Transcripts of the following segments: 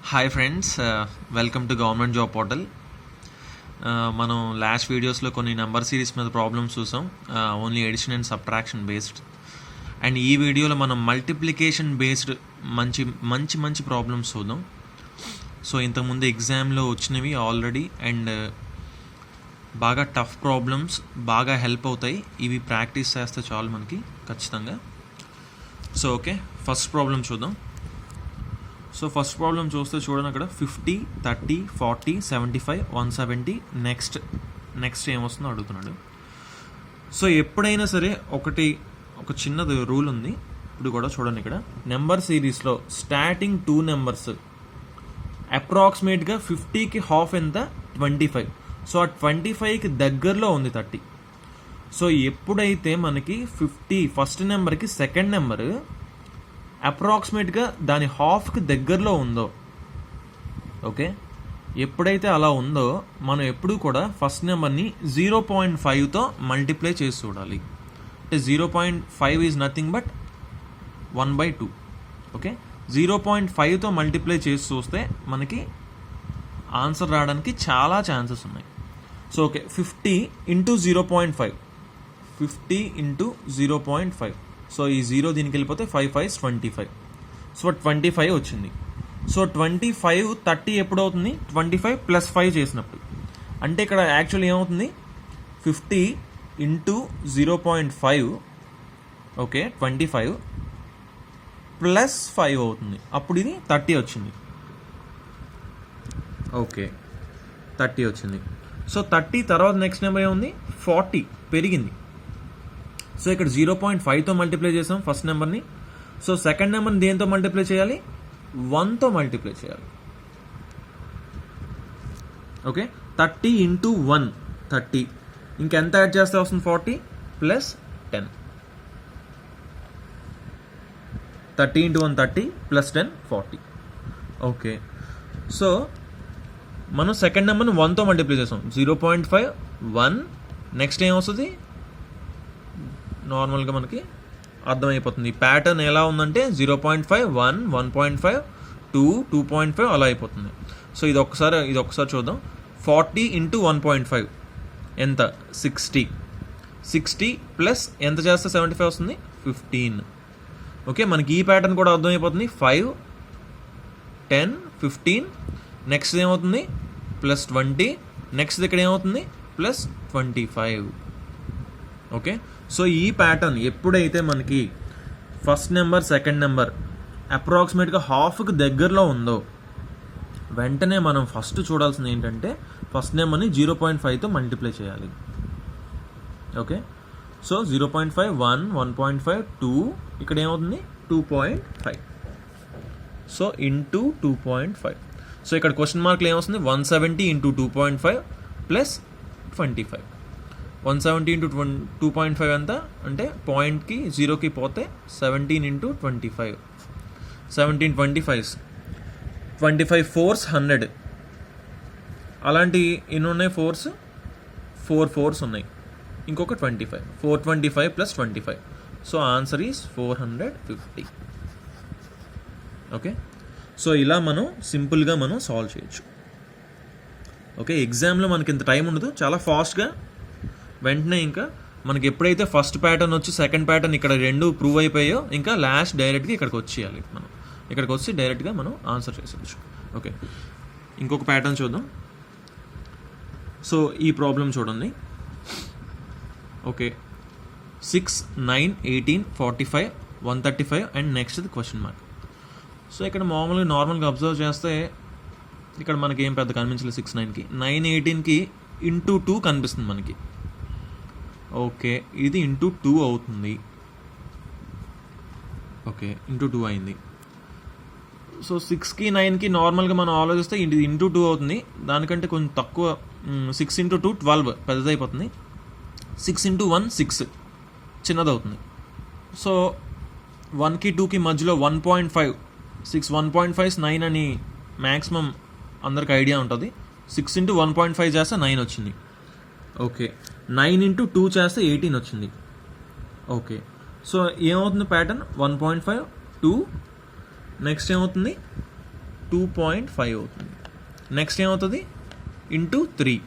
Hi friends, welcome to government job portal. మనం last వీడియోస్లో కొన్ని నెంబర్ సిరీస్ మీద ప్రాబ్లమ్స్ చూసాం, only addition and subtraction based. And ఈ వీడియోలో మనం మల్టిప్లికేషన్ బేస్డ్ మంచి మంచి మంచి ప్రాబ్లమ్స్ చూద్దాం. సో ఇంతకుముందు ఎగ్జామ్లో వచ్చినవి ఆల్రెడీ, అండ్ బాగా టఫ్ ప్రాబ్లమ్స్, బాగా హెల్ప్ అవుతాయి. ఇవి ప్రాక్టీస్ చేస్తే చాలు మనకి ఖచ్చితంగా. సో ఓకే, ఫస్ట్ ప్రాబ్లం చూద్దాం. సో ఫస్ట్ ప్రాబ్లం చూస్తే చూడండి, అక్కడ 50, 30, 40, 75, 170, నెక్స్ట్ ఏమొస్తుందో అడుగుతున్నాడు. సో ఎప్పుడైనా సరే ఒక చిన్నది రూల్ ఉంది. ఇప్పుడు కూడా చూడండి, ఇక్కడ నెంబర్ సిరీస్లో స్టార్టింగ్ 2 నెంబర్స్ అప్రాక్సిమేట్గా 50కి హాఫ్ ఎంత, 25. సో ఆ 25కి దగ్గరలో ఉంది 30. సో ఎప్పుడైతే మనకి 50 ఫస్ట్ నెంబర్కి సెకండ్ నెంబర్ అప్రాక్సిమేట్గా దాని హాఫ్కి దగ్గరలో ఉందో, ఓకే, ఎప్పుడైతే అలా ఉందో మనం ఎప్పుడు కూడా ఫస్ట్ నెంబర్ని 0.5తో మల్టిప్లై చేసి చూడాలి. అంటే 0.5 ఈజ్ నథింగ్ బట్ 1/2. ఓకే, 0.5తో మల్టిప్లై చేసి చూస్తే మనకి ఆన్సర్ రావడానికి చాలా ఛాన్సెస్ ఉన్నాయి. So okay, 50 into 0.5, 50 into 0.5. So ఈ 0 దీనికి వెళ్ళిపోతే 5 5 25. సో 25 వచ్చింది. సో 25 30 ఎప్పుడు అవుతుంది, 25 + 5 చేసినప్పుడు. అంటే ఇక్కడ యాక్చువల్లీ ఏమవుతుంది, 50 ఇంటూ 0.5, ఓకే, 25 + 5 అవుతుంది. అప్పుడు ఇది 30 వచ్చింది. ఓకే, 30 వచ్చింది. సో 30 తర్వాత నెక్స్ట్ నెంబర్ ఏముంది, 40 పెరిగింది. సో ఇక్కడ 0.5తో మల్టిప్లై చేసాం ఫస్ట్ నెంబర్ని. సో సెకండ్ నెంబర్ని దేంతో మల్టిప్లై చేయాలి, 1తో మల్టిప్లై చేయాలి. Okay, 30 into 1 30. ఇంకెంత యాడ్ చేస్తే వస్తుంది, 40 + 10. 30 ఇంటూ 1 30 + 10 40. ఓకే, సో మనం సెకండ్ నెంబర్ని 1తో మల్టిప్లై చేసాం. 0.5 1, నెక్స్ట్ ఏమొస్తుంది, నార్మల్గా మనకి అర్థమైపోతుంది. ప్యాటర్న్ ఎలా ఉందంటే 0.5 1 1.5 2 2.5 అలా అయిపోతుంది. సో ఇది ఒకసారి చూద్దాం. 40 ఇంటూ 1.5 ఎంత, 60. 60 ప్లస్ ఎంత చేస్తే 75 వస్తుంది, 15. ఓకే, మనకి ఈ ప్యాటర్న్ కూడా అర్థమైపోతుంది. 5 10 15, నెక్స్ట్ ఏమవుతుంది, +20, నెక్స్ట్ ఇక్కడ ఏమవుతుంది, +25. ఓకే, సో ఈ ప్యాటర్న్ ఎప్పుడైతే మనకి ఫస్ట్ నెంబర్ సెకండ్ నెంబర్ అప్రాక్సిమేట్గా హాఫ్కి దగ్గరలో ఉందో, వెంటనే మనం ఫస్ట్ చూడాల్సింది ఏంటంటే ఫస్ట్ నెంబర్ని 0.5తో మల్టిప్లై చేయాలి. ఓకే, సో 0.5 1 1.5 2, ఇక్కడ ఏమవుతుంది 2.5. So into 2.5. సో ఇక్కడ క్వశ్చన్ మార్క్లో ఏమొస్తుంది, 170 ఇంటూ 2.5 + 25. 170 ఇంటూ 2.5 ఎంత అంటే పాయింట్కి 0కి పోతే 17 ఇంటూ 25. 17 25 25 4s 100. అలాంటి ఎన్ని ఉన్నాయి, 4s 4 4s ఉన్నాయి. ఇంకొక 25, 425 + 25. So answer is 450. Okay, so ఇలా మనం సింపుల్గా మనం సాల్వ్ చేయొచ్చు. ఓకే, ఎగ్జామ్లో మనకి ఇంత టైం ఉండదు, చాలా ఫాస్ట్గా వెంటనే ఇంకా మనకి ఎప్పుడైతే ఫస్ట్ ప్యాటర్న్ వచ్చి సెకండ్ ప్యాటర్న్ ఇక్కడ రెండు ప్రూవ్ అయిపోయాయో, ఇంకా లాస్ట్ డైరెక్ట్గా ఇక్కడికి వచ్చేయాలి. మనం ఇక్కడికి వచ్చి డైరెక్ట్గా మనం ఆన్సర్ చేసేయచ్చు. ఓకే, ఇంకొక ప్యాటర్న్ చూద్దాం. సో ఈ ప్రాబ్లం చూడండి. Okay, 6 9 18 45 135 and next question mark. So ఇక్కడ నార్మల్గా అబ్జర్వ్ చేస్తే ఇక్కడ మనకి ఏం పెద్ద కనిపించలేదు. 6 9కి 9 18కి ఇంటూ 2 కనిపిస్తుంది మనకి. ఓకే, ఇది ఇంటూ 2 అవుతుంది. ఓకే, ఇంటూ 2 అయింది. సో 6కి 9కి నార్మల్గా మనం ఆలోచిస్తే ఇది ఇంటూ 2 అవుతుంది. దానికంటే కొంచెం తక్కువ, 6 ఇంటూ 2 12 పెద్దదైపోతుంది. 6 ఇంటూ 1 6 చిన్నదవుతుంది. సో 1కి 2కి మధ్యలో 1.5 6 1.5 9 అని మ్యాక్సిమం అందరికి ఐడియా ఉంటుంది. 6 ఇంటూ 1.5 చేస్తే 9 వచ్చింది. ఓకే, 9 ఇంటూ 2 చేస్తే 18 వచ్చింది. ఓకే, సో ఏమవుతుంది ప్యాటర్న్, 1.5 2, నెక్స్ట్ ఏమవుతుంది 2.5 అవుతుంది. నెక్స్ట్ ఏమవుతుంది ఇంటూ 3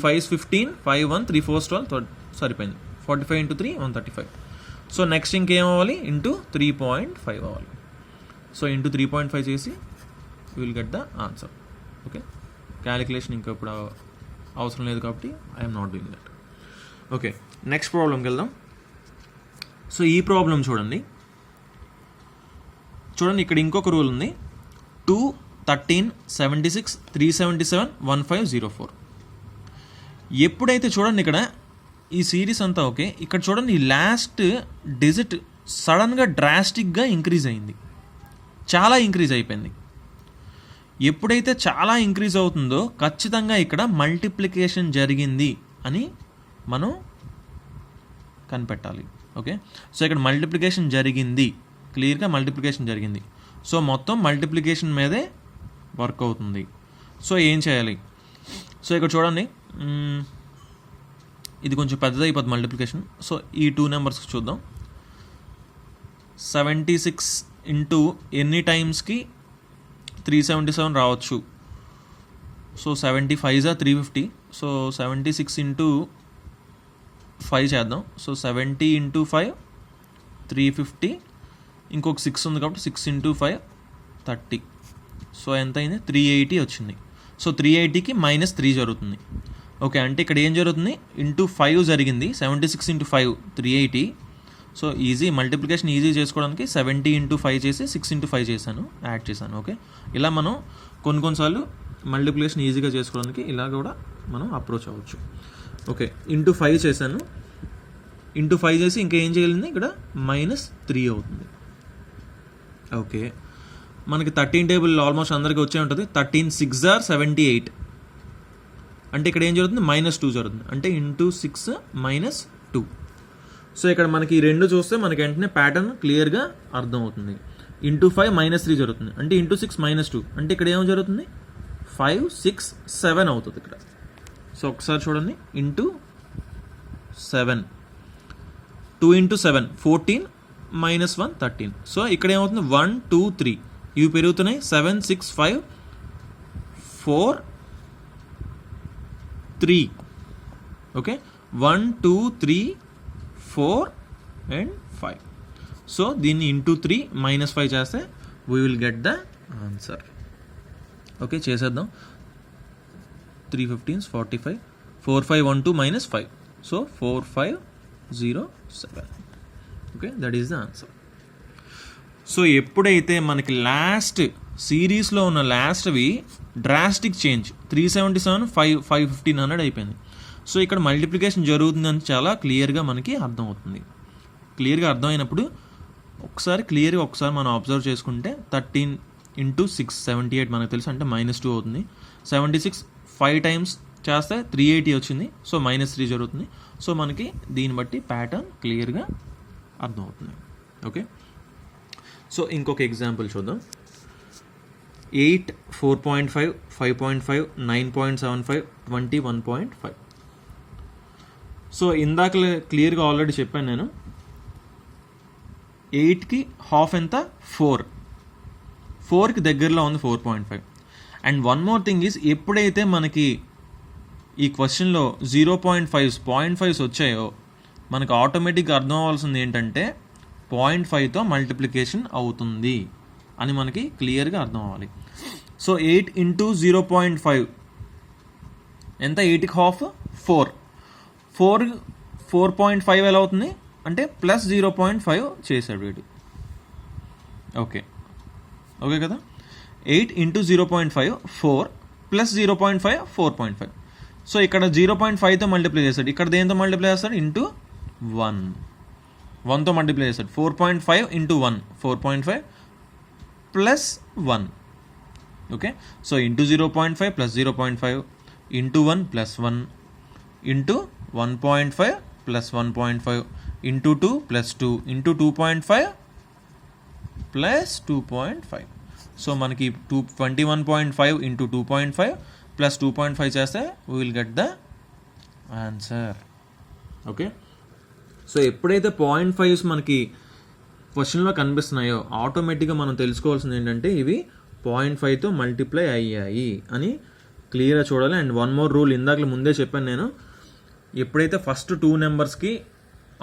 5 is 15, 5 1 3 4 12 సరిపోయింది. 45 into 3 135. సో నెక్స్ట్ ఇంకేమవ్వాలి ఇంటూ 3.5 అవ్వాలి. సో ఇంటూ 3.5 చేసి will get the answer. Okay, calculation ఇంకా ఇప్పుడు అవసరం లేదు కాబట్టి I'm not doing that. Okay, next ప్రాబ్లంకి వెళ్దాం. సో ఈ ప్రాబ్లం చూడండి ఇక్కడ ఇంకొక రూల్ ఉంది. 2 13 76 377 1504. ఎప్పుడైతే చూడండి ఇక్కడ ఈ సిరీస్ అంతా ఓకే, ఇక్కడ చూడండి ఈ లాస్ట్ డిజిట్ సడన్గా డ్రాస్టిక్గా ఇంక్రీజ్ అయింది, చాలా ఇంక్రీజ్ అయిపోయింది. ఎప్పుడైతే చాలా ఇంక్రీజ్ అవుతుందో ఖచ్చితంగా ఇక్కడ మల్టిప్లికేషన్ జరిగింది అని మనం కనిపెట్టాలి. ఓకే, సో ఇక్కడ మల్టిప్లికేషన్ జరిగింది, క్లియర్గా మల్టిప్లికేషన్ జరిగింది. సో మొత్తం మల్టిప్లికేషన్ మీదే వర్క్ అవుతుంది. సో ఏం చేయాలి? సో ఇక్కడ చూడండి ఇది కొంచెం పెద్దది అయిపోతుంది మల్టిప్లికేషన్. సో ఈ 2 నెంబర్స్కి చూద్దాం. 76 ఇంటూ ఎన్ని టైమ్స్కి 377 రావచ్చు? సో 75 350. సో 76 ఇంటూ 5 చేద్దాం. సో 70 ఇంటూ 5 350, ఇంకొక 6 ఉంది కాబట్టి 6 ఇంటూ 5 30. సో ఎంత అయింది? 380 వచ్చింది. సో 380కి -3 జరుగుతుంది. ఓకే, అంటే ఇక్కడ ఏం జరుగుతుంది? ఇంటూ 5 జరిగింది. 76 into 5 380. So easy multiplication easy చేసుకోవడానికి 70 ఇంటూ 5 చేసి 6 ఇంటూ 5 చేశాను, యాడ్ చేశాను. ఓకే, ఇలా మనం కొన్నిసార్లు మల్టిప్లికేషన్ ఈజీగా చేసుకోవడానికి ఇలా కూడా మనం అప్రోచ్ అవ్వచ్చు. ఓకే, ఇంటూ 5 చేశాను, ఇంటూ 5 చేసి ఇంకా ఏం చేయాలి? ఇక్కడ -3 అవుతుంది. ఓకే, మనకి 13 టేబుల్ ఆల్మోస్ట్ అందరికీ వచ్చే ఉంటుంది. 13 6 are 78. అంటే ఇక్కడ ఏం జరుగుతుంది? -2 జరుగుతుంది. అంటే ఇంటూ 6 -2. సో ఇక్కడ మనకి ఈ రెండు చూస్తే మనకి వెంటనే ప్యాటర్న్ క్లియర్గా అర్థమవుతుంది. ఇంటూ 5 -3 జరుగుతుంది. అంటే ఇంటూ 6 -2. అంటే ఇక్కడ ఏం జరుగుతుంది? 5 6 7 అవుతుంది ఇక్కడ. సో ఒకసారి చూడండి, ఇంటూ 7 2 ఇంటూ 7 14 -1 13. సో ఇక్కడ ఏమవుతుంది? 1 2 3 ఇవి పెరుగుతున్నాయి. 7 6 5 4 3. Okay, 1 2 3 4 and 5. సో దీన్ని ఇంటూ 3 -5 చేస్తే we will get the answer. Okay, చేసేద్దాం. 3 15 45 4 5 1 2 -5. So 4 5 0 7. Okay, that is the answer. So ఎప్పుడైతే మనకి లాస్ట్ సిరీస్లో ఉన్న లాస్ట్వి డ్రాస్టిక్ చేంజ్ 377 1500 అయిపోయింది. సో ఇక్కడ మల్టిప్లికేషన్ జరుగుతుందని చాలా క్లియర్గా మనకి అర్థమవుతుంది. క్లియర్గా అర్థమైనప్పుడు ఒకసారి మనం అబ్జర్వ్ చేసుకుంటే 13 ఇంటూ 6 78 మనకు తెలుసు, అంటే -2 అవుతుంది. 76 5 టైమ్స్ చేస్తే 380 వచ్చింది. సో -3 జరుగుతుంది. సో మనకి దీన్ని బట్టి ప్యాటర్న్ క్లియర్గా అర్థమవుతుంది. ఓకే, సో ఇంకొక ఎగ్జాంపుల్ చూద్దాం. 8 4.5 5.5 9.75 20 1.5. సో ఇందాక క్లియర్గా ఆల్రెడీ చెప్పాను నేను. 8కి హాఫ్ ఎంత? 4కి దగ్గరలో ఉంది 4.5. And one more thing is, ఎప్పుడైతే మనకి ఈ క్వశ్చన్లో 0.5s వచ్చాయో మనకు ఆటోమేటిక్గా అర్థం అవ్వాల్సింది ఏంటంటే 0.5తో మల్టిప్లికేషన్ అవుతుంది అని మనకి క్లియర్గా అర్థం అవ్వాలి. సో 8 ఇంటూ 0.5 ఎంత? 8కి హాఫ్ 4. 4.5 ఎలా అవుతుంది అంటే +0.5 చేశాడు వీడు. ఓకే కదా. 8 ఇంటూ 0.5 4 +0.5 4.5. సో ఇక్కడ 0.5తో మల్టిప్లై చేస్తాడు, ఇక్కడ దేంతో మల్టిప్లై చేస్తాడు? ఇంటూ 1తో మల్టిప్లై చేస్తాడు. 4.5 into 1 4.5 plus 1. Okay, so into 0.5 plus 0.5 into 1 plus 1 into 1.5 plus 1.5 into 2 plus 2 into 2.5 plus 2.5. So మనకి 21.5 ఇంటూ 2.5 ప్లస్ 2.5 చేస్తే we will get the answer. Okay, so ఎప్పుడైతే 0.5s మనకి క్వశ్చన్లో కనిపిస్తున్నాయో ఆటోమేటిక్గా మనం తెలుసుకోవాల్సింది ఏంటంటే ఇవి 0.5తో మల్టిప్లై అయ్యాయి అని క్లియర్గా చూడాలి. అండ్ వన్ మోర్ రూల్, ఇందాక ముందే చెప్పాను నేను, ఎప్పుడైతే ఫస్ట్ 2 నెంబర్స్కి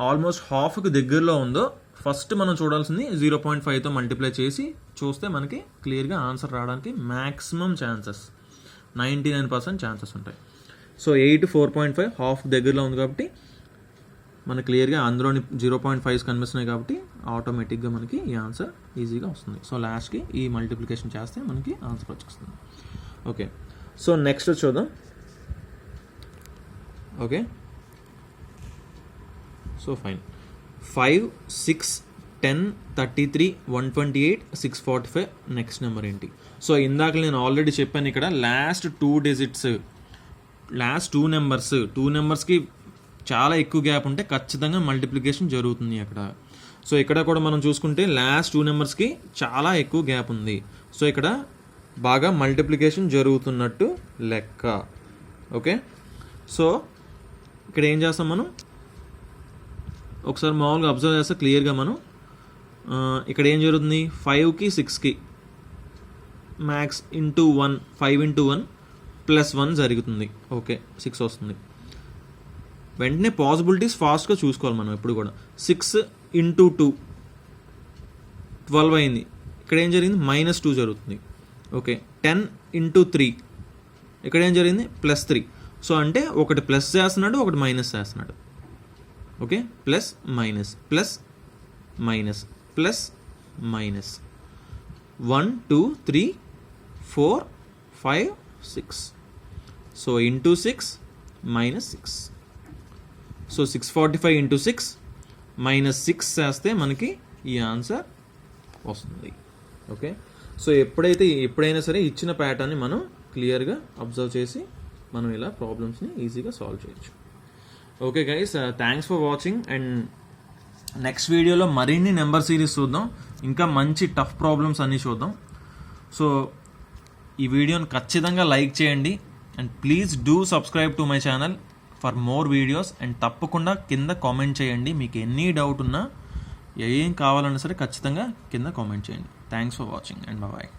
ఆల్మోస్ట్ హాఫ్కి దగ్గరలో ఉందో ఫస్ట్ మనం చూడాల్సింది 0.5తో మల్టిప్లై చేసి చూస్తే మనకి క్లియర్గా ఆన్సర్ రావడానికి మ్యాక్సిమం ఛాన్సెస్ 99% ఛాన్సెస్ ఉంటాయి. సో 8 4.5 హాఫ్ దగ్గరలో ఉంది కాబట్టి మనకు క్లియర్గా అందులోని 0.5 కనిపిస్తున్నాయి కాబట్టి ఆటోమేటిక్గా మనకి ఈ ఆన్సర్ ఈజీగా వస్తుంది. సో లాస్ట్కి ఈ మల్టిప్లికేషన్ చేస్తే మనకి ఆన్సర్ వచ్చేస్తుంది. ఓకే, సో నెక్స్ట్ చూద్దాం. Okay, so fine. 5 6 10 33 128 645 next number ఏంటి? సో ఇందాక నేను ఆల్రెడీ చెప్పాను, ఇక్కడ లాస్ట్ 2 డిజిట్స్, లాస్ట్ 2 నెంబర్స్కి చాలా ఎక్కువ గ్యాప్ ఉంటే ఖచ్చితంగా మల్టిప్లికేషన్ జరుగుతుంది అక్కడ. సో ఇక్కడ కూడా మనం చూసుకుంటే లాస్ట్ 2 నెంబర్స్కి చాలా ఎక్కువ గ్యాప్ ఉంది. సో ఇక్కడ బాగా మల్టిప్లికేషన్ జరుగుతున్నట్టు లెక్క. ఓకే, సో ఇక్కడ ఏం చేస్తాం మనం, ఒకసారి మామూలుగా అబ్జర్వ్ చేస్తే క్లియర్గా మనం ఇక్కడ ఏం జరుగుతుంది, 5కి 6కి మ్యాక్స్ ఇంటూ 1 5 into 1 + 1 జరుగుతుంది. ఓకే, 6 వస్తుంది. వెంటనే పాసిబిలిటీస్ ఫాస్ట్గా చూసుకోవాలి మనం ఎప్పుడు కూడా. 6 into 2 12 అయింది. ఇక్కడ ఏం జరిగింది, -2 జరుగుతుంది. ఓకే, 10 into 3 ఇక్కడ ఏం జరిగింది, +3. సో అంటే ఒకటి ప్లస్ చేస్తున్నాడు, ఒకటి మైనస్ చేస్తున్నాడు. Okay, plus minus plus minus plus minus 1 2 3 4 5 6. So into 6 -6. So 645 into 6 -6 చేస్తే మనకి ఈ ఆన్సర్ వస్తుంది. ఓకే, సో ఎప్పుడైనా సరే ఇచ్చిన ప్యాటర్న్ని మనం క్లియర్గా అబ్జర్వ్ చేసి మనం ఇలా ప్రాబ్లమ్స్ని ఈజీగా సాల్వ్ చేయొచ్చు. Okay guys, thanks for watching. And next వీడియోలో మరిన్ని నెంబర్ సిరీస్ చూద్దాం, ఇంకా మంచి టఫ్ ప్రాబ్లమ్స్ అన్నీ చూద్దాం. సో ఈ వీడియోని ఖచ్చితంగా లైక్ చేయండి and please do subscribe to my channel for more videos. And తప్పకుండా కింద కామెంట్ చేయండి, మీకు ఎనీ డౌట్ ఉన్నా ఏం కావాలన్నా సరే ఖచ్చితంగా కింద కామెంట్ చేయండి. Thanks for watching and bye.